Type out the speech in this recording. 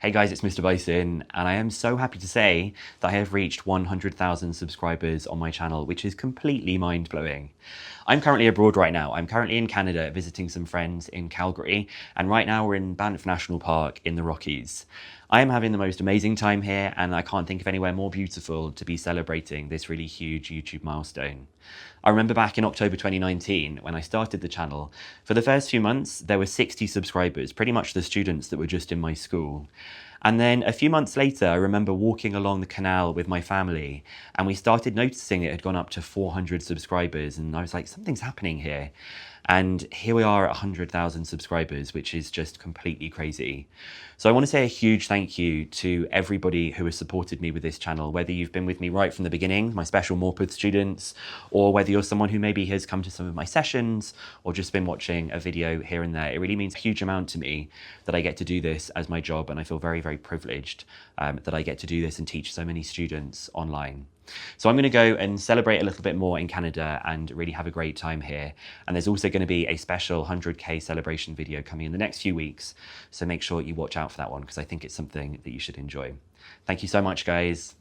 Hey guys, it's Mr. Bicen, and I am so happy to say that I have reached 100,000 subscribers on my channel, which is completely mind-blowing. I'm currently abroad right now. I'm currently in Canada visiting some friends in Calgary, and right now we're in Banff National Park in the Rockies. I am having the most amazing time here, and I can't think of anywhere more beautiful to be celebrating this really huge YouTube milestone. I remember back in October 2019, when I started the channel, for the first few months, there were 60 subscribers, pretty much the students that were just in my school. And then a few months later, I remember walking along the canal with my family, and we started noticing it had gone up to 400 subscribers, and I was like, something's happening here. And here we are at 100,000 subscribers, which is just completely crazy. So I want to say a huge thank you to everybody who has supported me with this channel, whether you've been with me right from the beginning, my special Morpeth students, or whether you're someone who maybe has come to some of my sessions or just been watching a video here and there. It really means a huge amount to me that I get to do this as my job, and I feel very, very privileged that I get to do this and teach so many students online. So I'm going to go and celebrate a little bit more in Canada and really have a great time here. And there's also going to be a special 100K celebration video coming in the next few weeks. So make sure you watch out for that one, because I think it's something that you should enjoy. Thank you so much, guys.